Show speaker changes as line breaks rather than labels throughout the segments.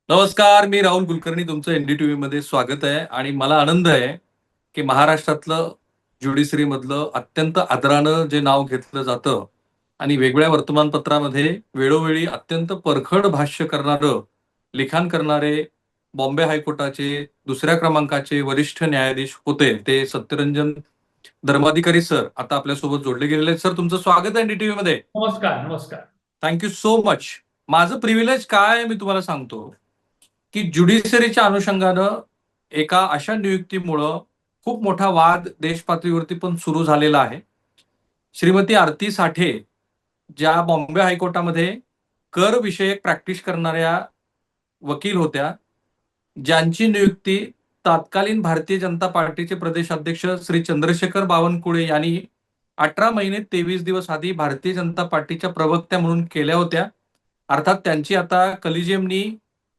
नमस्कार, मी राहुल कुलकर्णी. तुमचं एनडीटीव्ही मध्ये स्वागत आहे आणि मला आनंद आहे की महाराष्ट्रातलं ज्युडिशरी मधलं अत्यंत आदरानं जे नाव घेतलं जातं आणि वेगवेगळ्या वर्तमानपत्रामध्ये वेळोवेळी अत्यंत परखड भाष्य करणारं लिखाण करणारे बॉम्बे हायकोर्टाचे दुसऱ्या क्रमांकाचे वरिष्ठ न्यायाधीश होते ते सत्यरंजन धर्माधिकारी सर आता आपल्यासोबत जोडले गेलेले आहेत. सर, तुमचं स्वागत आहे एनडीटीव्ही मध्ये.
नमस्कार नमस्कार.
Thank you so much. माझं प्रिव्हिलेज काय आहे मी तुम्हाला सांगतो की ज्युडिशरीच्या अनुषंगानं एका अशा नियुक्तीमुळं खूप मोठा वाद देश पातळीवरती पण सुरू झालेला आहे. श्रीमती आरती साठे ज्या बॉम्बे हायकोर्टामध्ये कर विषयक प्रॅक्टिस करणाऱ्या वकील होत्या, ज्यांची नियुक्ती तत्कालीन भारतीय जनता पार्टीचे प्रदेशाध्यक्ष श्री चंद्रशेखर बावनकुळे यांनी 18 महिने 23 दिवस आधी भारतीय जनता पार्टीच्या प्रवक्त्या म्हणून केल्या होत्या. अर्थात त्यांची आता कलिजियमनी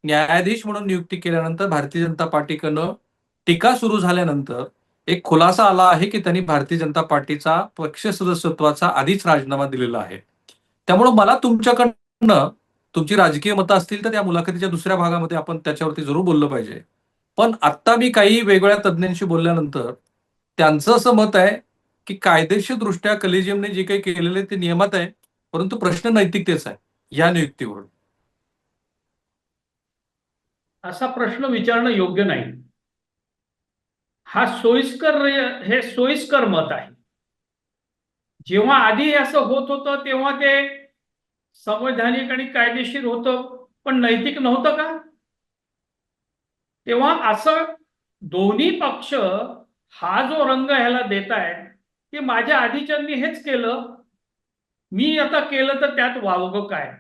न्यायाधीश म्हणून नियुक्ती केल्यानंतर भारतीय जनता पार्टीकडनं टीका सुरू झाल्यानंतर एक खुलासा आला आहे की त्यांनी भारतीय जनता पार्टीचा पक्ष सदस्यत्वाचा आधीच राजीनामा दिलेला आहे. त्यामुळे मला तुमच्याकडनं तुमची राजकीय मतं असतील तर त्या मुलाखतीच्या दुसऱ्या भागामध्ये आपण त्याच्यावरती जरूर बोललं पाहिजे. पण आता मी काही वेगवेगळ्या तज्ज्ञांशी बोलल्यानंतर त्यांचं असं मत आहे की कायदेशीर दृष्ट्या कलिजियमने जे काही केलेले ते नियमात आहे, परंतु प्रश्न नैतिकतेचा आहे या नियुक्तीवरून.
असा प्रश्न विचारणं योग्य नाही. हे सोयीस्कर मत आहे. जेव्हा आधी असं होत होतं तेव्हा ते संवैधानिक आणि कायदेशीर होतं, पण नैतिक नव्हतं का? तेव्हा असं दोन्ही पक्ष हा जो रंग ह्याला देत आहेत की माझ्या आधीच्यांनी हेच केलं, मी आता केलं तर त्यात वावगं काय,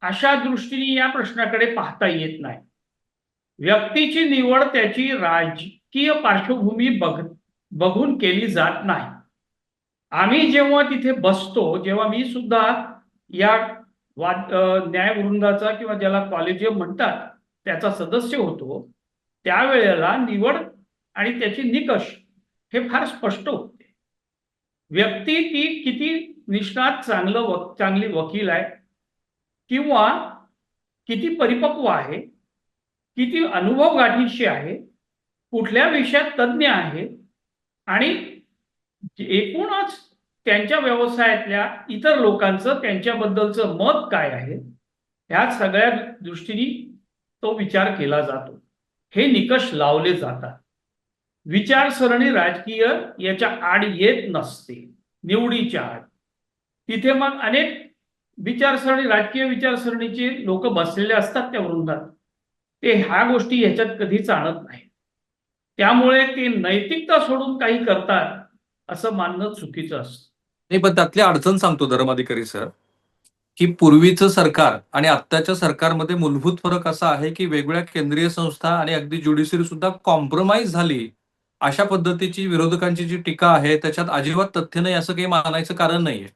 अशा दृष्टीने या प्रश्नाकडे पाहता येत नाही. व्यक्तीची निवड त्याची राजकीय पार्श्वभूमी बघून केली जात नाही. आम्ही जेव्हा तिथे बसतो, जेव्हा मी सुद्धा या न्यायवृंदाचा किंवा ज्याला कॉलेजियम म्हणतात त्याचा सदस्य होतो, त्यावेळेला निवड आणि त्याची निकष हे फार स्पष्ट होते. व्यक्ती ती किती निष्णात चांगली वकील आहे किंवा किती परिपक्व आहे, किती अनुभव गाठीशी आहे, कुठल्या विषयात तज्ज्ञ आहे आणि एकूणच त्यांच्या व्यवसायातल्या इतर लोकांचं त्यांच्याबद्दलचं मत काय आहे, ह्या सगळ्या दृष्टीने तो विचार केला जातो. हे निकष लावले जातात. विचारसरणी राजकीय याच्या आड येत नसते, निवडीच्या आड. तिथे मग अनेक राजकीय विचारसरणीचे लोक बसलेले असतात त्या वृंदात. ते ह्या गोष्टी ह्याच्यात कधीच आणत नाही. त्यामुळे ते नैतिकता सोडून काही करतात असं मानणं चुकीचं असतं.
नाही, पण त्यातली अडचण सांगतो धर्माधिकारी सर, की पूर्वीचं सरकार आणि आत्ताच्या सरकारमध्ये मूलभूत फरक असा आहे की वेगवेगळ्या केंद्रीय संस्था आणि अगदी ज्युडिशरी सुद्धा कॉम्प्रोमाइज झाली. अशा पद्धतीची विरोधकांची जी टीका आहे त्याच्यात अजिबात तथ्य नाही असं काही मानायचं कारण नाहीये.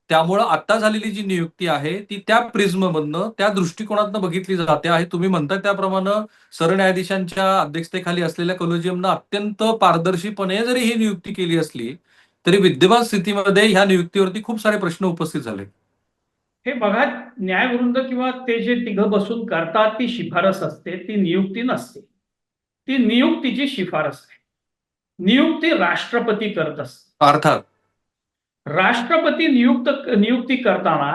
त्यामुळं आता झालेली जी नियुक्ती आहे ती त्या प्रिझममधनं त्या दृष्टिकोनातनं बघितली जाते आहे. तुम्ही म्हणता त्याप्रमाणे सरन्यायाधीशांच्या अध्यक्षतेखाली असलेल्या कॉलेजियमनं अत्यंत पारदर्शीपणे जरी ही नियुक्ती केली असली तरी विद्यमान स्थितीमध्ये ह्या नियुक्तीवरती खूप सारे प्रश्न उपस्थित झाले.
हे बघा, न्यायवृंद किंवा ते जे तिघं बसून करतात ती शिफारस असते, ती नियुक्ती नसते. ती नियुक्तीची शिफारस आहे. नियुक्ती राष्ट्रपती करत असते.
अर्थात
राष्ट्रपती नियुक्ती करताना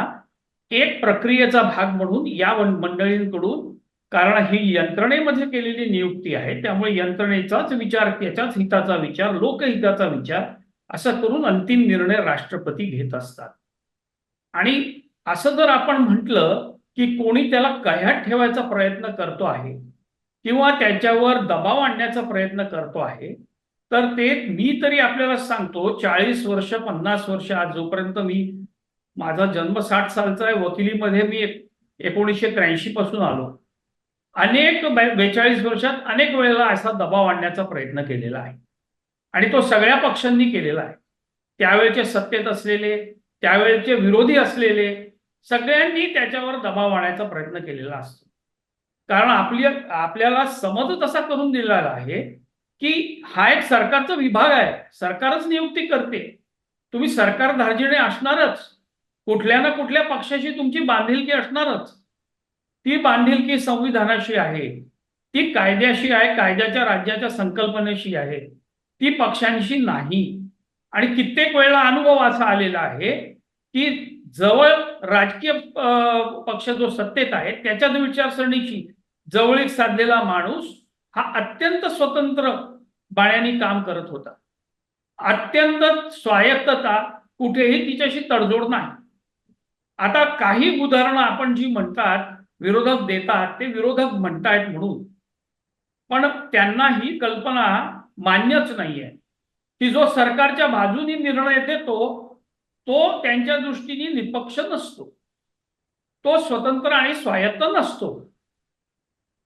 एक प्रक्रियेचा भाग म्हणून या मंडळींकडून, कारण ही यंत्रणेमध्ये केलेली नियुक्ती आहे त्यामुळे यंत्रणेचाच विचार, त्याच्याच हिताचा विचार, लोकहिताचा विचार असं करून अंतिम निर्णय राष्ट्रपती घेत असतात. आणि असं जर आपण म्हटलं की कोणी त्याला कह्यात ठेवायचा प्रयत्न करतो आहे किंवा त्याच्यावर दबाव आणण्याचा प्रयत्न करतो आहे, तर ते मी तरी आपल्याला सांगतो, 40 वर्ष 50 वर्ष, आज जोपर्यंत माझा जन्म 60 सालचा आहे, वकिलीमध्ये मी 1983 पासून आलो, अनेक 42 वर्षात अनेक वेळेला असा दबाव आणण्याचा प्रयत्न केलेला आहे आणि तो सगळ्या पक्षांनी केलेला आहे. त्यावेळेचे सत्तेत असलेले, त्यावेळेचे विरोधी असलेले सगळ्यांनी त्याच्यावर दबाव आणायचा प्रयत्न केलेला असतो. कारण आपल्याला समज तसा करून दिलेला आहे की हा एक सरकारचा विभाग आहे, सरकारच नियुक्ती करते, तुम्ही सरकार धार्जिणे असणारच, कुठल्या ना कुठल्या पक्षाशी तुमची बांधिलकी असणारच. ती बांधिलकी संविधानाशी आहे, ती कायद्याशी आहे, कायद्याच्या राज्याच्या संकल्पनेशी आहे, ती पक्षांशी नाही. आणि कित्येक वेळा अनुभव असा आलेला आहे की जवळ राजकीय पक्ष जो सत्तेत आहे त्याच्या विचारसरणीशी जवळीक साधलेला माणूस हा अत्यंत स्वतंत्र बाण्याने काम करत होता. अत्यंत स्वायत्तता, कुठेही तिच्याशी तडजोड नाही. आता काही उदाहरणं आपण जी म्हणतात विरोधक देतात, ते विरोधक म्हणतायत म्हणून, पण त्यांना ही कल्पना मान्यच नाहीये की जो सरकारच्या बाजूने निर्णय देतो तो त्यांच्या दृष्टीने निपक्ष नसतो, तो स्वतंत्र आणि स्वायत्त नसतो.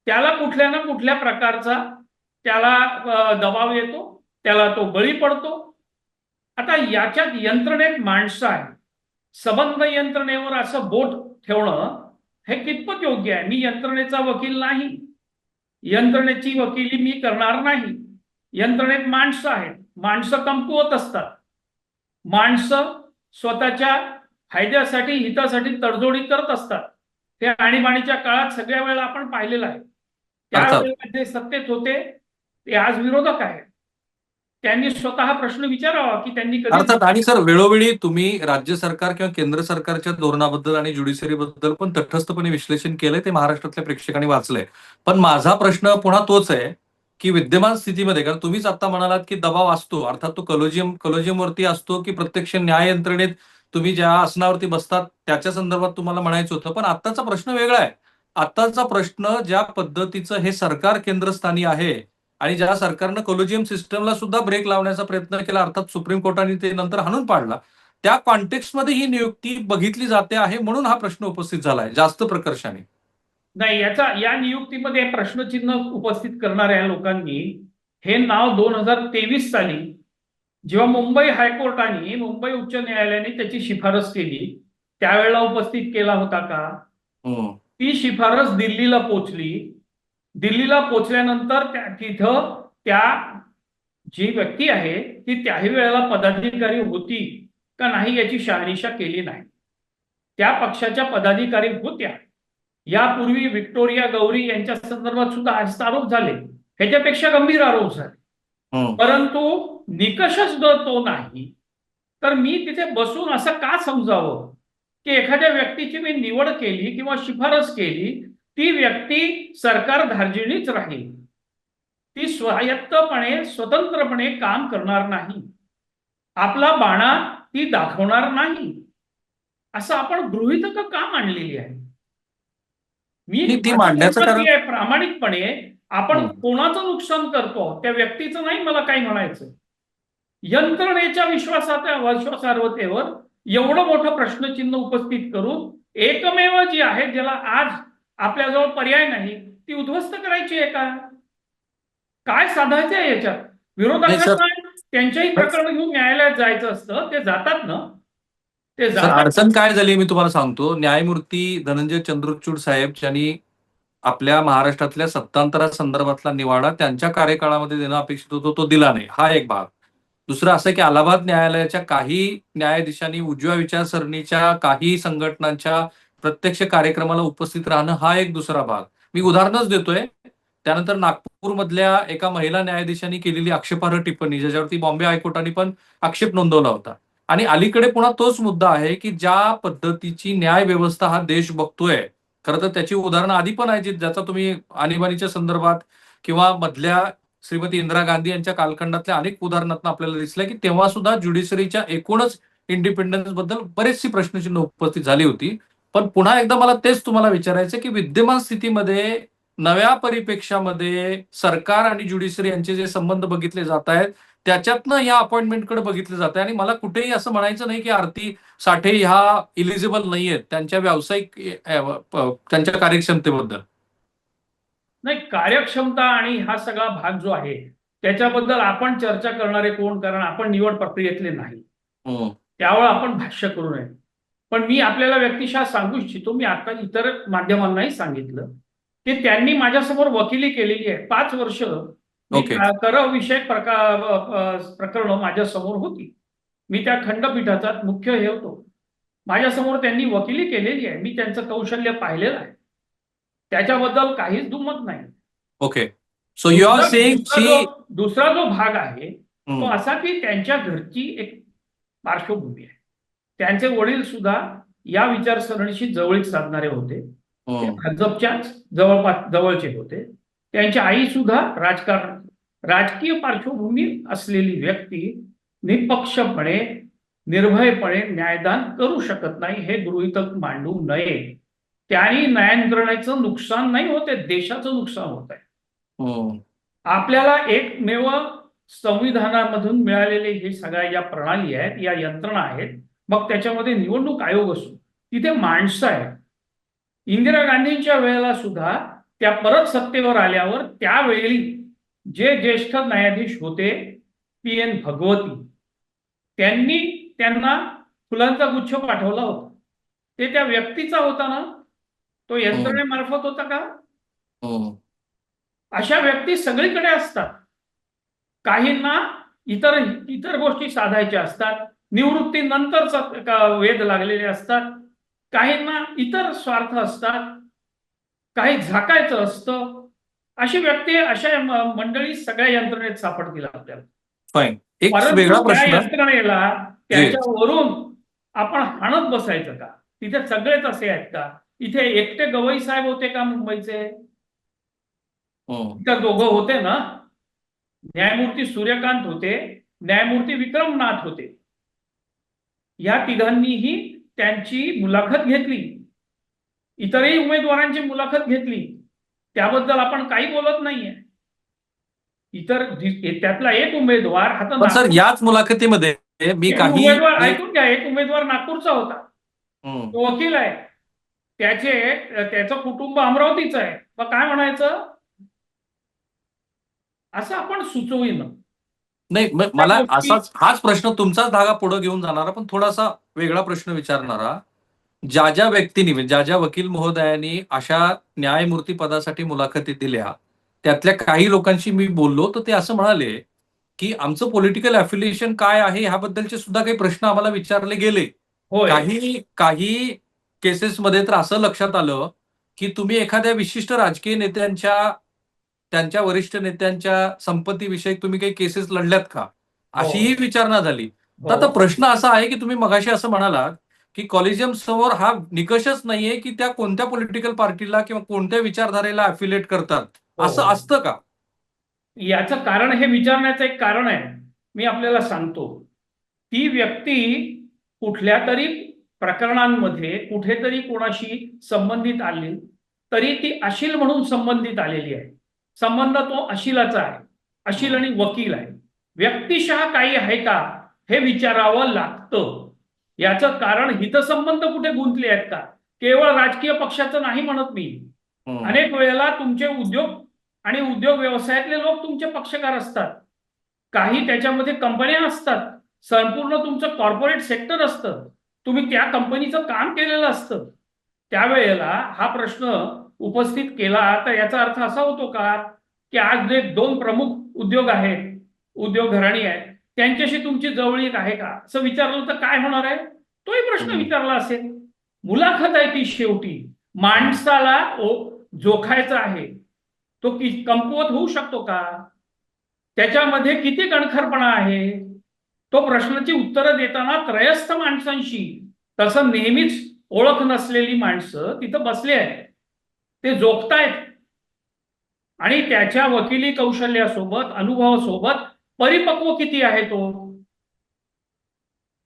त्याला कुठल्या ना कुठल्या प्रकारचा त्याला दबाव येतो, त्याला तो बळी पडतो. आता याच्यात यंत्रणेत माणसं आहे, सबंध यंत्रणेवर असं बोट ठेवणं हे कितपत योग्य आहे? मी यंत्रणेचा वकील नाही, यंत्रणेची वकिली मी करणार नाही. यंत्रणेत माणसं आहेत, माणसं कमकुवत असतात, माणसं स्वतःच्या फायद्यासाठी हितासाठी तडजोडी करत असतात. ते आणीबाणीच्या काळात सगळ्या वेळेला आपण पाहिलेलं आहे. त्यावेळेला जे सत्तेत होते ते आज विरोधक आहेत. त्यांनी स्वतः प्रश्न विचारावा की त्यांनी कधी
अर्थात. आणि सर, वेळोवेळी तुम्ही राज्य सरकार किंवा केंद्र सरकारच्या धोरणाबद्दल आणि ज्युडिशरीबद्दल पण तटस्थपणे विश्लेषण केलंय, ते महाराष्ट्रातल्या प्रेक्षकांनी वाचलंय. पण माझा प्रश्न पुन्हा तोच आहे की विद्यमान स्थितीमध्ये, कारण तुम्हीच आता म्हणालात की दबाव असतो, अर्थात तो कलोजियमवरती असतो की प्रत्यक्ष न्याय यंत्रणेत तुम्ही ज्या आसनावरती बसतात त्याच्या संदर्भात तुम्हाला म्हणायचं होतं. पण आत्ताचा प्रश्न वेगळा आहे. आत्ताचा प्रश्न ज्या पद्धतीचं हे सरकार केंद्रस्थानी आहे आणि ज्या सरकारनं कोलोजियम सिस्टमला सुद्धा ब्रेक लावण्याचा प्रयत्न केला, अर्थात सुप्रीम कोर्टाने ते नंतर हाणून पाडला, त्या कॉन्टेक्स्टमध्ये ही नियुक्ती बघितली जाते आहे, म्हणून हा प्रश्न उपस्थित झालाय जास्त प्रकर्षाने.
नाही, या नियुक्तीमध्ये प्रश्नचिन्ह उपस्थित करणाऱ्या लोकांनी हे नाव 2023 साली जेव्हा मुंबई हायकोर्टाने, मुंबई उच्च न्यायालयाने त्याची शिफारस केली त्यावेळेला उपस्थित केला होता का? ती शिफारस दिल्लीला पोहोचली. दिल्लीला पोहोचल्यानंतर तिथं त्या जी व्यक्ती आहे ती त्याही वेळेला पदाधिकारी होती का नाही याची शहानिशा केली नाही. त्या पक्षाच्या पदाधिकारी होत्या. यापूर्वी व्हिक्टोरिया गौरी यांच्या संदर्भात सुद्धा आरोप झाले, ह्याच्यापेक्षा गंभीर आरोप झाले, परंतु निकषच तो नाही. तर मी तिथे बसून असं का समजावं की एखाद्या व्यक्तीची मी निवड केली किंवा शिफारस केली, ती व्यक्ती सरकार धार्जिणीच राहील, ती स्वायत्तपणे स्वतंत्रपणे काम करणार नाही, आपला बाणा ती दाखवणार नाही, असं आपण गृहीतक का मांडलेली आहे? मी
ती मांडण्याचं कारण
प्रामाणिकपणे आपण कोणाचं नुकसान करतो त्या व्यक्तीचं नाही मला काय म्हणायचं. यंत्रणेच्या विश्वासार्हतेवर एवढं मोठं प्रश्नचिन्ह उपस्थित करून एकमेव जी आहे ज्याला आज आपल्याजवळ पर्याय नाही ती उद्ध्वस्त करायची आहे का? काय साधायचं आहे याच्यात? विरोधकांना त्यांच्याही प्रकरण घेऊन न्यायालयात जायचं असतं, ते जातात ना. ते
अडचण काय झाली मी तुम्हाला सांगतो. न्यायमूर्ती धनंजय चंद्रचूड साहेब ज्यांनी आपल्या महाराष्ट्रातल्या सत्तांतरासंदर्भातला निवाडा त्यांच्या कार्यकाळामध्ये देणं अपेक्षित होतं, तो दिला नाही, हा एक भाग. दुसरं असं की अलाहाबाद न्यायालयाच्या काही न्यायाधीशांनी उजव्या विचारसरणीच्या काही संघटनांच्या प्रत्यक्ष कार्यक्रमाला उपस्थित राहणं, हा एक दुसरा भाग. मी उदाहरणच देतोय. त्यानंतर नागपूरमधल्या एका महिला न्यायाधीशांनी केलेली आक्षेपार्ह टिप्पणी, ज्याच्यावरती बॉम्बे हायकोर्टाने पण आक्षेप नोंदवला होता. आणि अलीकडे पुन्हा तोच मुद्दा आहे की ज्या पद्धतीची न्याय व्यवस्था हा देश बघतोय, खरं तर त्याची उदाहरणं आधी पण आहेत, ज्याचा तुम्ही आणीबाणीच्या संदर्भात किंवा मधल्या श्रीमती इंदिरा गांधी यांच्या कालखंडातल्या अनेक उदाहरणातून आपल्याला दिसलं की तेव्हा सुद्धा ज्युडिशरीच्या एकूणच इंडिपेंडन्स बद्दल बरेचशी प्रश्नचिन्ह उपस्थित झाली होती. पण पुन्हा एकदा मला तेच तुम्हाला विचारायचं की विद्यमान स्थितीमध्ये नव्या परिप्रेक्ष्यामध्ये सरकार आणि ज्युडिशरी यांचे जे संबंध बघितले जात आहेत त्याच्यातनं या अपॉइंटमेंटकडे बघितलं जात आहे. आणि मला कुठेही असं म्हणायचं नाही की आरती साठे ह्या इलिजिबल नाहीयेत त्यांच्या व्यावसायिक त्यांच्या कार्यक्षमतेबद्दल.
नाही, कार्यक्षमता आणि हा सगळा भाग जो आहे त्याच्याबद्दल आपण चर्चा करणारे कोण? कारण आपण निवड प्रक्रियेतले नाही, त्यावेळेला आपण भाष्य करू नये. पण मी आपल्याला व्यक्तिशः सांगू इच्छितो, मी आता इतर माध्यमांनाही सांगितलं की त्यांनी माझ्यासमोर वकिली केलेली आहे. 5 वर्ष कर विषयक प्रकरण माझ्या समोर होती. मी त्या खंडपीठाचा मुख्य हे होतो. माझ्यासमोर त्यांनी वकिली केलेली आहे, मी त्यांचं कौशल्य पाहिलेलं आहे. त्याच्याबद्दल काहीच दुमत नाही.
Okay. So you are saying
दुसरा जो भाग आहे तो असा की त्यांच्या घरची एक पार्श्वभूमी आहे. त्यांचे वडील सुद्धा या विचारसरणीशी जवळीक साधणारे होते. ते भाजपच्याच जवळचे होते. त्यांची आई सुद्धा राजकीय पार्श्वभूमी असलेली व्यक्ती निपक्षपणे निर्भयपणे न्यायदान करू शकत नाही हे गृहीतक मांडू नये. त्यांनी न्याययंत्रणेचं नुकसान नाही होते, देशाचं नुकसान होत आहे. आपल्याला एकमेव संविधानामधून मिळालेले हे सगळ्या ज्या प्रणाली आहेत, या यंत्रणा आहेत, मग त्याच्यामध्ये निवडणूक आयोग असो, तिथे माणसं आहेत. इंदिरा गांधींच्या वेळेला सुद्धा त्या परत सत्तेवर आल्यावर त्यावेळी जे ज्येष्ठ न्यायाधीश होते PN भगवती, त्यांनी त्यांना फुलांचा गुच्छ पाठवला होता. ते त्या व्यक्तीचा होता ना, तो यंत्रणेमार्फत होता का? अशा व्यक्ती सगळीकडे असतात. काहींना इतर गोष्टी साधायच्या असतात, निवृत्तीनंतरचा वेध लागलेले असतात, काहींना इतर स्वार्थ असतात, काही झाकायचं असतं. अशी व्यक्ती अशा मंडळी सगळ्या यंत्रणेत सापडतील आपल्याला.
फाईन. एक वेगळा
परंतु त्या
प्रश्न,
यंत्रणेला त्याच्यावरून आपण हाणत बसायचं का? तिथे सगळेच असे आहेत का? इथे एकटे गवई साहेब होते का मुंबईचे? इतर दोघं होते ना, न्यायमूर्ती सूर्यकांत होते, न्यायमूर्ती विक्रमनाथ होते. या तिघांनीही त्यांची मुलाखत घेतली, इतरही उमेदवारांची मुलाखत घेतली. त्याबद्दल आपण काही बोलत नाहीये. त्यातला एक उमेदवार
पण सर याच मुलाखतीमध्ये मी काही
ऐकून घ्या, एक उमेदवार नागपूरचा होता, तो वकील आहे, त्याचं कुटुंब अमरावतीचं आहे. मग काय म्हणायचं? असं आपण सुचवून
नाही. मला हाच प्रश्न तुमचाच धागा पुढे घेऊन जाणारा, पण थोडासा वेगळा प्रश्न विचारणारा. ज्या व्यक्तींनी, ज्या वकील महोदयांनी अशा न्यायमूर्ती पदासाठी मुलाखती दिल्या, त्यातल्या काही लोकांशी मी बोललो, तर ते असं म्हणाले की आमचं पॉलिटिकल अफिलिएशन काय आहे ह्याबद्दलचे सुद्धा काही प्रश्न आम्हाला विचारले गेले. काही केसेसमध्ये तर असं लक्षात आलं की तुम्ही एखाद्या विशिष्ट राजकीय त्यांच्या वरिष्ठ नेत्यांच्या संपत्तीविषयी तुम्ही काही केसेस लढल्यात का, अशीही विचारणा झाली. तर आता प्रश्न असा आहे की तुम्ही मगाशी असं म्हणालात की कॉलेजियम समोर हा निकषच नाहीये की त्या कोणत्या पॉलिटिकल पार्टीला किंवा कोणत्या विचारधारेला अफिलिएट करतात, असं असतं का?
याचं कारण, हे विचारण्याचं एक कारण आहे, मी आपल्याला सांगतो. ती व्यक्ती कुठल्या तरी प्रकरणांमध्ये कुठेतरी कोणाशी संबंधित आली तरी ती अशील म्हणून संबंधित आलेली आहे. संबंध तो अशिलाचा आहे, अशील आणि वकील आहे. व्यक्तिशः काही आहे का हे विचारावं लागतं. याचं कारण हितसंबंध कुठे गुंतले आहेत का? केवळ राजकीय पक्षाचं नाही म्हणत मी. अनेक वेळेला तुमचे उद्योग आणि उद्योग व्यवसायातले लोक तुमचे पक्षकार असतात, काही त्याच्यामध्ये कंपन्या असतात, संपूर्ण तुमचं कॉर्पोरेट सेक्टर असतं, तुम्ही त्या कंपनीचं काम केलेलं असतं. त्यावेळेला हा प्रश्न उपस्थित केला तर याचा अर्थ असा होतो का की आज जे दोन प्रमुख उद्योग आहेत, उद्योग घराणी आहेत, त्यांच्याशी तुमची जवळीक आहे का, असं विचारलं तर काय होणार आहे? तोही प्रश्न विचारला असेल. मुलाखत आहे ती, शेवटी माणसाला जोखायचा आहे. तो कमकुवत होऊ शकतो का? त्याच्यामध्ये किती कणखरपणा आहे? तो प्रश्नाची उत्तरं देताना त्रयस्थ माणसांशी, तसं नेहमीच ओळख नसलेली माणसं तिथं बसले आहेत, ते जोखतायत आणि त्याच्या वकिली कौशल्यासोबत, अनुभवासोबत परिपक्व किती आहे तो.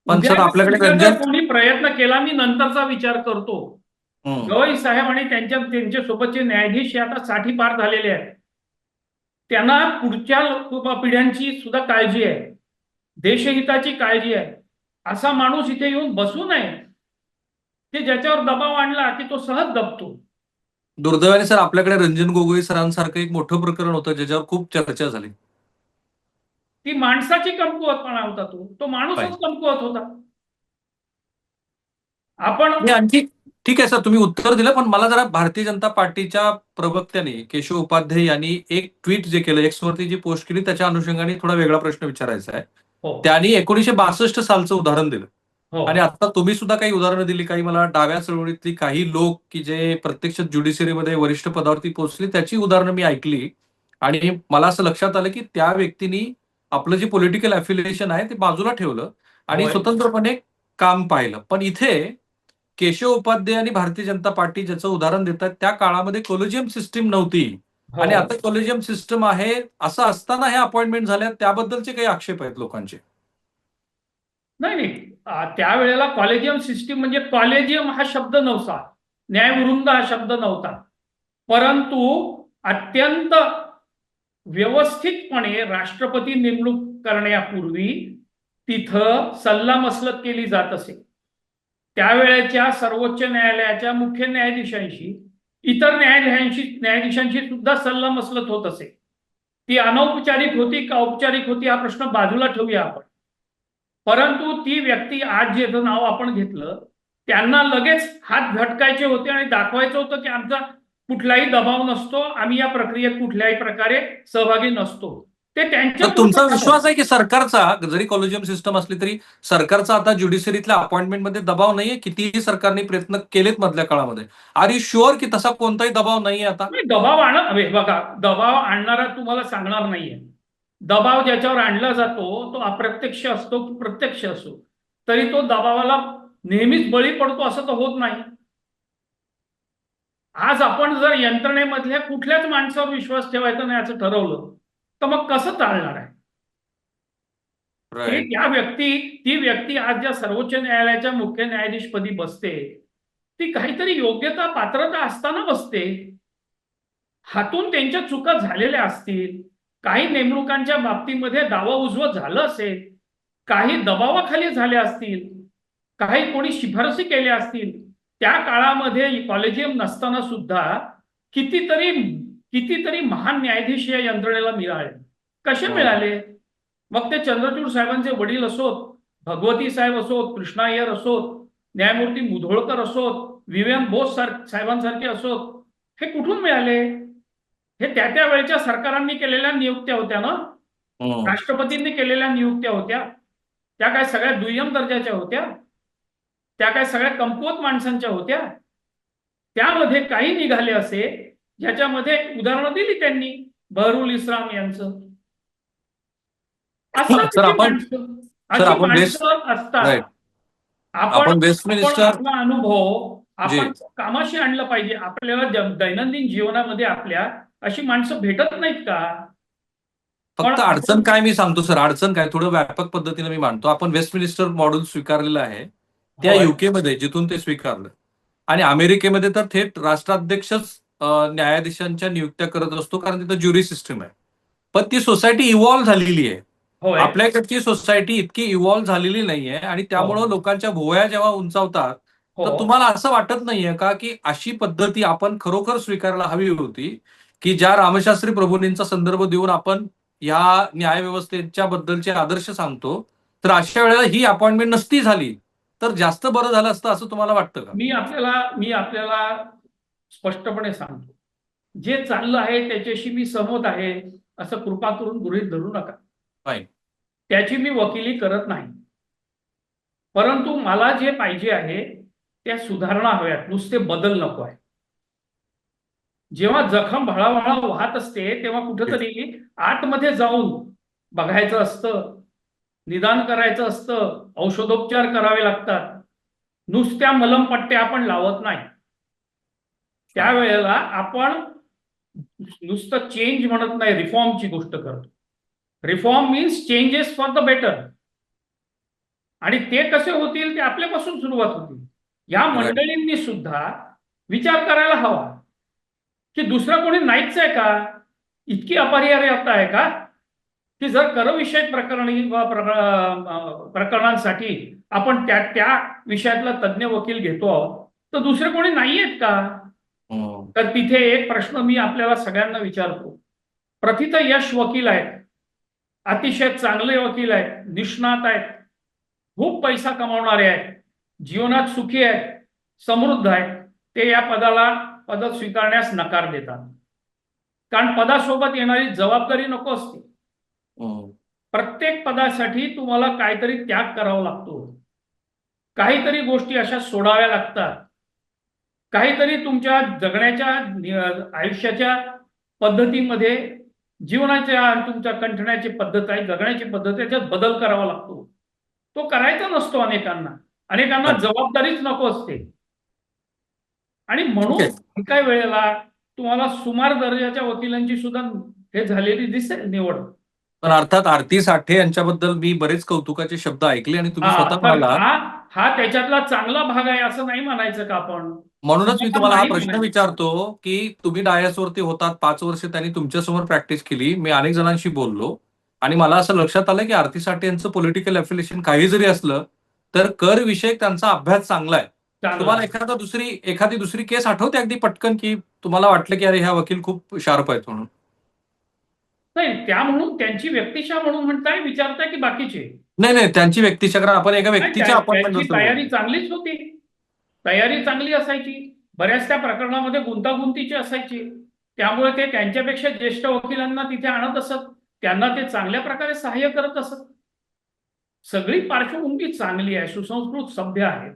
पण सर आपल्याकडे
कोणी प्रयत्न केला, मी नंतरचा विचार करतो. गवई साहेब आणि त्यांच्या सोबतचे न्यायाधीश हे आता 60 पार झालेले आहेत. त्यांना पुढच्या पिढ्यांची सुद्धा काळजी आहे, देशहिताची काळजी आहे. असा माणूस इथे येऊन बसू नये की ज्याच्यावर दबाव आणला की तो सहज दबतो.
दुर्दैवाने सर आपल्याकडे रंजन गोगोई सरांसारखं एक मोठं प्रकरण होतं ज्याच्यावर खूप चर्चा झाली.
ती माणसाची कमकुवतपणा होता, तो माणूसच कमकुवत होता. आपण
आणखी ठीक आहे सर, तुम्ही उत्तर दिलं, पण मला जरा भारतीय जनता पार्टीच्या प्रवक्त्याने केशव उपाध्याय यांनी एक ट्विट जे केलं, एक्सवरती जी पोस्ट केली, त्याच्या अनुषंगाने थोडा वेगळा प्रश्न विचारायचा आहे. त्यांनी 1962 सालचं उदाहरण दिलं
हो
आणि आता तुम्ही सुद्धा काही उदाहरणं दिली, काही मला डाव्या चळवळीतली काही लोक की जे प्रत्यक्ष ज्युडिशरीमध्ये वरिष्ठ पदावरती पोहोचले त्याची उदाहरणं मी ऐकली आणि मला असं लक्षात आलं की त्या व्यक्तींनी आपलं जे पॉलिटिकल अफिलिएशन आहे ते बाजूला ठेवलं आणि
होय
स्वतंत्रपणे काम पाहिलं. पण इथे केशव उपाध्याय आणि भारतीय जनता पार्टी ज्याचं उदाहरण देतात त्या काळामध्ये कॉलेजियम सिस्टीम नव्हती
हो
आणि आता कॉलेजियम सिस्टम आहे. असं असताना हे अपॉइंटमेंट झाल्या त्याबद्दलचे काही आक्षेप आहेत लोकांचे.
नाही नाही त्यावेळेला कॉलेजियम सिस्टीम म्हणजे कॉलेजियम हा शब्द नव्हता, न्यायवृंद हा शब्द नव्हता, परंतु अत्यंत व्यवस्थितपणे राष्ट्रपती नेमणूक करण्यापूर्वी तिथं सल्लामसलत केली जात असे. त्यावेळेच्या सर्वोच्च न्यायालयाच्या मुख्य न्यायाधीशांशी इतर न्यायाधीशांशी सुद्धा सल्लामसलत होत असे. ती अनौपचारिक होती का औपचारिक होती हा प्रश्न बाजूला ठेवूया आपण. परंतु ती व्यक्ती आज जे नाव आपण घेतलं त्यांना लगेच हात झटकायचे होते आणि दाखवायचं होतं की आमचा कुठलाही दबाव नसतो, आम्ही या प्रक्रियेत कुठल्याही प्रकारे सहभागी नसतो. ते त्यांच्या
तर तुमचा विश्वास आहे की सरकारचा जरी कॉलेजियम सिस्टम असली तरी सरकारचा आता ज्युडिशरीतल्या अपॉइंटमेंटमध्ये दबाव नाहीये? कितीही सरकारने प्रयत्न केलेत मधल्या काळामध्ये. आर यू शुअर की तसा कोणताही दबाव नाहीये आता?
दबाव बघा, दबाव आणणारा तुम्हाला सांगणार नाहीये. दबाव ज्याच्यावर आणला जातो तो अप्रत्यक्ष असतो की प्रत्यक्ष असो, तरी तो दबावाला नेहमीच बळी पडतो असं तर होत नाही. आज आपण जर यंत्रणेमधल्या कुठल्याच माणसावर विश्वास ठेवायचा नाही असं ठरवलं तर मग कसं चालणार आहे?
राईट.
ती व्यक्ती आज ज्या सर्वोच्च न्यायालयाच्या मुख्य न्यायाधीशपदी बसते ती काहीतरी योग्यता पात्रता असताना बसते. हातून त्यांच्या चुका झालेल्या असतील, काही नेमणुकांच्या बाबतीमध्ये दावा उजवं झालं असेल, काही दबावाखाली झाले असतील, काही कोणी शिफारसी केल्या असतील. त्या काळामध्ये कॉलेजियम नसताना सुद्धा कितीतरी कितीतरी महान न्यायाधीश या यंत्रणेला मिळाले. कसे मिळाले? मग ते चंद्रचूड साहेबांचे वडील असोत, भगवती साहेब असोत, कृष्णा अय्यर असोत, न्यायमूर्ती मुधोळकर असोत, विवेम बोस साहेबांसारखे असोत, हे कुठून मिळाले? हे त्या त्या वेळच्या सरकारांनी केलेल्या नियुक्त्या होत्या ना, राष्ट्रपतींनी केलेल्या नियुक्त्या होत्या. त्या काय सगळ्या दुय्यम दर्जाच्या होत्या? त्या काय सगळ्या कमकुवत माणसांच्या होत्या? त्यामध्ये काही निघाले असे ज्याच्यामध्ये उदाहरणं दिली त्यांनी, बहरुल इस्लाम यांचं. असतात
सर
अशी
आपण
माणसं,
सर
अशी
आपण वेस्ट
माणसं असतात.
राईट.
आपण
आपण
आपण
वेस्टमिनिस्टर
आपला अनुभव
जी
आपण कामाशी आणलं पाहिजे. आपल्याला दैनंदिन जीवनामध्ये आपल्या अशी माणसं भेटत नाहीत का? पण
फक्त अडचण काय मी सांगतो सर, अडचण काय थोडं व्यापक पद्धतीने मी मांडतो. आपण वेस्टमिनिस्टर मॉडेल स्वीकारलेलं आहे त्या
होय
युके मध्ये जिथून ते स्वीकारलं आणि अमेरिकेमध्ये तर थेट राष्ट्राध्यक्षच न्यायाधीशांच्या नियुक्त्या करत असतो कारण तिथं ज्युरी सिस्टम आहे. पण ती सोसायटी इव्हॉल्व्ह झालेली आहे.
होय
आपल्याकडची सोसायटी इतकी इव्हॉल्व्ह झालेली नाहीये आणि त्यामुळं
हो
लोकांच्या भुवया जेव्हा उंचावतात तर
हो
तुम्हाला असं वाटत नाहीये का की अशी पद्धती आपण खरोखर स्वीकारायला हवी होती की ज्या रामशास्त्री प्रभूंचा संदर्भ देऊन आपण या न्यायव्यवस्थेच्या बद्दलचे आदर्श सांगतो, तर अशा वेळेला ही अपॉइंटमेंट नसती झाली तर जास्त बरं झालं असतं असं तुम्हाला वाटतं का?
मी आपल्याला स्पष्टपणे सांगतो, जे चाललं आहे त्याच्याशी मी सहमत आहे असं कृपा करून गृहीत धरू नका.
फाईन.
त्याची मी वकिली करत नाही. परंतु मला जे पाहिजे आहे त्या सुधारणा हव्यात, नुसते बदल नको आहे. जेव्हा जखम भळाभळा वाहत असते तेव्हा कुठेतरी आतमध्ये जाऊन बघायचं असतं, निदान करायचं असतं, औषधोपचार करावे लागतात. नुसत्या मलमपट्ट्या आपण लावत नाही. त्यावेळेला आपण नुसतं चेंज म्हणत नाही, रिफॉर्मची गोष्ट करतो. Reform means changes for the better. आणि ते कसे होतील ते आपल्यापासून सुरुवात होतील. या
राईट.
मंडळींनी सुद्धा विचार करायला हवा की दुसरं कोणी नाहीच आहे का? इतकी अपरिहार्यता आहे का की जर करविषयक प्रकरणांसाठी आपण त्या त्या विषयातला तज्ज्ञ वकील घेतो आहोत तर दुसरे कोणी नाही आहेत का? तर तिथे एक प्रश्न मी आपल्याला सगळ्यांना विचारतो. प्रथित यश वकील आहेत, अतिशय चांगले वकील आहेत, निष्णात आहेत, खूप पैसा कमावणारे आहेत, जीवनात सुखी आहेत, समृद्ध आहेत, ते या पद स्वीकारण्यास नकार देतात. कारण पदासोबत येणारी जबाबदारी नको असते. प्रत्येक पदासाठी तुम्हाला काहीतरी त्याग करावा लागतो. काहीतरी गोष्टी अशा सोडाव्या लागतात. काहीतरी तुमच्या जगण्याच्या आयुष्याच्या पद्धतीमध्ये जीवनाच्या आणि तुमच्या कंठण्याची पद्धत आहे, जगण्याची पद्धत आहे, त्याच्यात बदल करावा लागतो. तो करायचा नसतो अनेकांना. अनेकांना
अच्छा,
जबाबदारीच नको असते. आणि
ठीक
म्हणून
आहे.
काही वेळेला तुम्हाला सुमार दर्जाच्या वकिलांची सुद्धा हे झालेली दिसेल निवड.
पण अर्थात आरती साठे यांच्याबद्दल मी बरेच कौतुकाचे शब्द ऐकले आणि तुम्ही स्वतः
तर
म्हणालात.
हा हा त्याच्यातला चांगला भाग आहे असं नाही म्हणायचं का आपण?
म्हणूनच मी तुम्हाला हा
नाही
प्रश्न
म्हणायचं.
विचारतो की तुम्ही डायसवरती होतात 5 वर्ष त्यांनी तुमच्यासमोर प्रॅक्टिस केली. मी अनेक जणांशी बोललो आणि मला असं लक्षात आलं की आरती साठे यांचं पॉलिटिकल अफिलिएशन काही जरी असलं तर कर विषयक त्यांचा अभ्यास चांगला आहे.
चांगला
तुम्हाला
आहे.
एखादी दुसरी केस आठवते अगदी पटकन की तुम्हाला वाटलं की अरे ह्या वकील खूप शार्प आहेत म्हणून?
नाही, त्या म्हणून त्यांची व्यक्तिशा म्हणून म्हणताय, विचारताय की बाकीचे?
नाही नाही, त्यांची व्यक्तिशा, कारण आपण एका
नाही,
व्यक्तीच्या अपॉइंटमेंट
त्यांची
बद्दल
तयारी
बोलतो.
चांगलीच होती. तयारी चांगली असायची. बऱ्याच त्या प्रकरणामध्ये गुंतागुंतीची असायची. त्यामुळे ते त्यांच्यापेक्षा ज्येष्ठ वकिलांना तिथे आणत असत. त्यांना ते चांगल्या प्रकारे सहाय्य करत असत. सगळी पार्श्वभूमी चांगली आहे, सुसंस्कृत सभ्य आहे,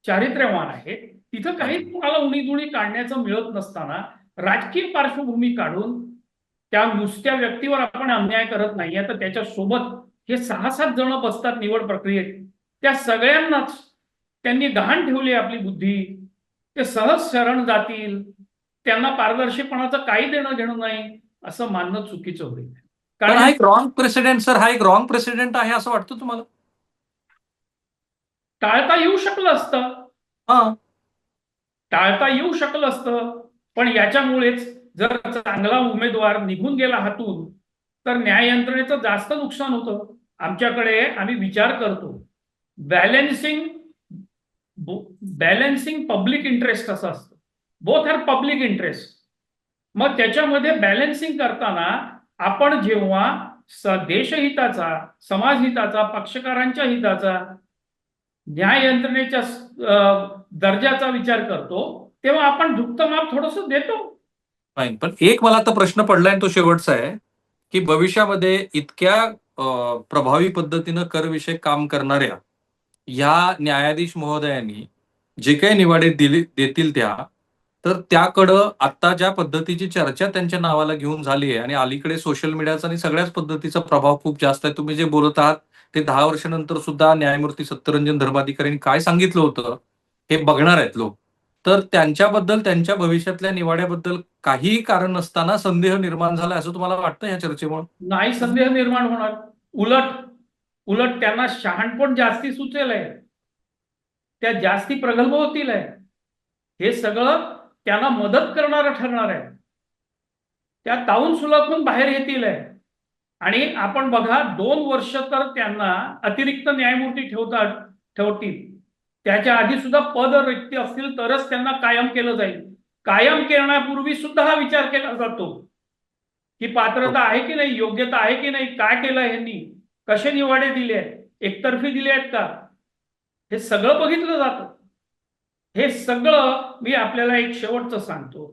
चारित्र्यवान आहे. तिथं काही
अच्छा.
तुम्हाला उणीधुणी काढण्याचं मिळत नसताना राजकीय पार्श्वभूमी काढून त्या नुसत्या व्यक्तीवर आपण अन्याय करत नाहीये, तर त्याच्या सोबत हे 6-7 जण बसतात निवड प्रक्रियेत. त्या सगळ्यांनाच त्यांनी गहाण ठेवली आपली बुद्धी. ते सहज शरण जातील, त्यांना पारदर्शीपणाचं काही देणं घेणं नाही, असं मानणं चुकीचं होईल.
पण
कारण
हा
हे
एक रॉंग प्रेसिडेंट सर, हा एक रॉंग प्रेसिडेंट आहे असं वाटतं तुम्हाला?
टाळता येऊ शकलं असतं.
हा.
टाळता येऊ शकलं असतं. पण याच्यामुळेच जर चांगला उमेदवार निघून गेला हातून, तर न्याय यंत्रणेचं जास्त नुकसान होतं. आमच्याकडे आम्ही विचार करतो. बॅलन्सिंग बॅलन्सिंग पब्लिक इंटरेस्ट असं असतं. Both are public interest. मग त्याच्यामध्ये बॅलन्सिंग करताना आपण जेव्हा देशहिताचा, समाजहिताचा, पक्षकारांच्या हिताचा, न्याय यंत्रणेच्या दर्जाचा विचार करतो, तेव्हा आपण झुकतं माप थोडस देतो.
फाईन. पण एक मला आता प्रश्न पडलाय आणि तो शेवटचा आहे की भविष्यामध्ये इतक्या प्रभावी पद्धतीनं करविषयक काम करणाऱ्या या न्यायाधीश महोदयांनी जे काही निवाडे देतील तर त्याकडं आता ज्या पद्धतीची चर्चा त्यांच्या नावाला घेऊन झाली आहे आणि अलीकडे सोशल मीडियाचा आणि सगळ्याच पद्धतीचा प्रभाव खूप जास्त आहे. तुम्ही जे बोलत आहात ते 10 वर्षानंतर सुद्धा न्यायमूर्ती सत्यरंजन धर्माधिकाऱ्यांनी काय सांगितलं होतं हे बघणार आहेत लोक. तर त्यांच्याबद्दल, त्यांच्या भविष्यातल्या निवाड्याबद्दल काहीही कारण नसताना संदेह निर्माण झाला असं तुम्हाला वाटतं या चर्चेमुळे?
नाही संदेह निर्माण होणार. उलट उलट त्यांना शहाणपण जास्ती सुचेल आहे. त्या जास्ती प्रगल्भ होतील आहे. हे सगळं त्यांना मदत करणारं ठरणार आहे. त्या तावून सुलाखून बाहेर येतील आहे. आणि आपण बघा 2 वर्ष तर त्यांना अतिरिक्त न्यायमूर्ती ठेवतील. त्याच्या आधी सुद्धा पदरिक्त असतील तरच त्यांना कायम केलं जाईल. कायम करण्यापूर्वी सुद्धा हा विचार केला जातो की पात्रता आहे की नाही, योग्यता आहे की नाही, काय केलं ह्यांनी, कसे निवाडे दिले आहेत, एकतर्फी दिले आहेत का, हे सगळं बघितलं जातं. हे सगळं मी आपल्याला एक शेवटचं सांगतो.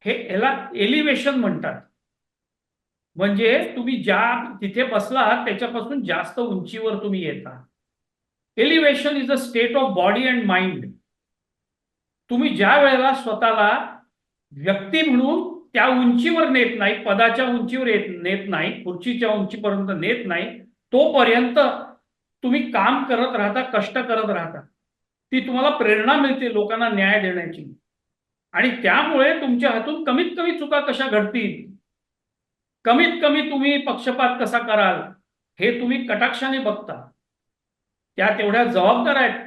ह्याला एलिव्हेशन म्हणतात. म्हणजे तुम्ही ज्या तिथे बसलात त्याच्यापासून जास्त उंचीवर तुम्ही येता. Elevation is a state of body and mind. तुम्ही ज्या वेळेला स्वतःला व्यक्ती म्हणून त्या उंचीवर नेत नाही, पदाच्या उंचीवर नेत नाही, खुर्चीच्या उंचीपर्यंत नेत नाही, तोपर्यंत तुम्ही काम करत राहता, कष्ट करत राहता. ती तुम्हाला प्रेरणा मिळते लोकांना न्याय देण्याची. आणि त्यामुळे तुमच्या हातून कमीत कमी चुका कशा घडतील, कमीत कमी तुम्ही पक्षपात कसा कराल, हे तुम्ही कटाक्षाने बघता. त्या तेवढ्या जबाबदार आहेत.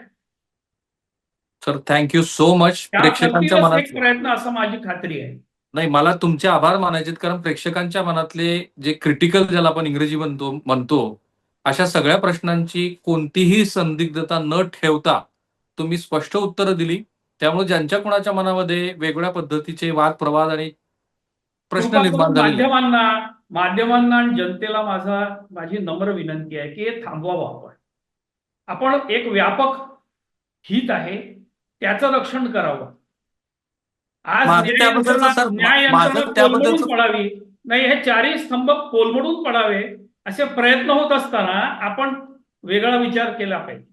Sir, thank you so much.
त्या
प्रेक्षकांच्या
करतीलच एक
मनात
प्रयत्न असं माझी खात्री आहे.
नाही, मला तुमचे आभार मानायचे आहेत, कारण प्रेक्षकांच्या मनातले जे क्रिटिकल, ज्याला आपण इंग्रजी म्हणतो अशा सगळ्या प्रश्नांची कोणतीही संदिग्धता न ठेवता तुम्ही स्पष्ट उत्तरं दिली. त्यामुळे ज्यांच्या कोणाच्या मनामध्ये वेगवेगळ्या पद्धतीचे वाद प्रवाद आणि प्रश्न
कृपा
निर्माण
करून
झालेले आहेत.
माध्यमांना आणि जनतेला माझी नम्र विनंती आहे की हे थांबवावं. आपण एक व्यापक हित आहे त्याचं रक्षण करावं. आज
माझं त्याबद्दलचं सर
न्याय यंत्रणा
माझं
कोलमडून
त्याबद्दलचं
पडावी, नाही हे चारही स्तंभ कोलमडून पडावे असे प्रयत्न होत असताना आपण वेगळा विचार केला पाहिजे.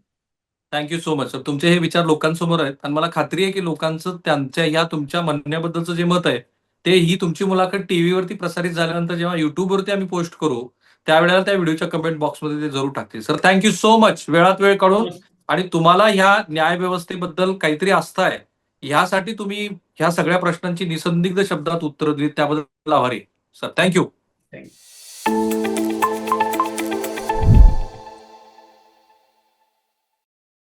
Thank you so much sir. तुमचे हे विचार लोकांसमोर आहेत आणि मला खात्री आहे की लोकांचं त्यांच्या ह्या तुमच्या म्हणण्याबद्दलचं जे मत आहे ते ही तुमची मुलाखत टीव्हीवरती प्रसारित झाल्यानंतर जेव्हा युट्यूबवरती आम्ही पोस्ट करू त्यावेळेला त्या व्हिडिओच्या कमेंट बॉक्समध्ये ते जरूर टाकतील. सर थँक्यू सो मच वेळात वेळ काढून आणि तुम्हाला ह्या न्याय व्यवस्थेबद्दल काहीतरी आस्था आहे ह्यासाठी तुम्ही ह्या सगळ्या प्रश्नांची निसंदिग्ध शब्दात उत्तर दिली त्याबद्दल आभारी. Sir thank you.
थँक्यू.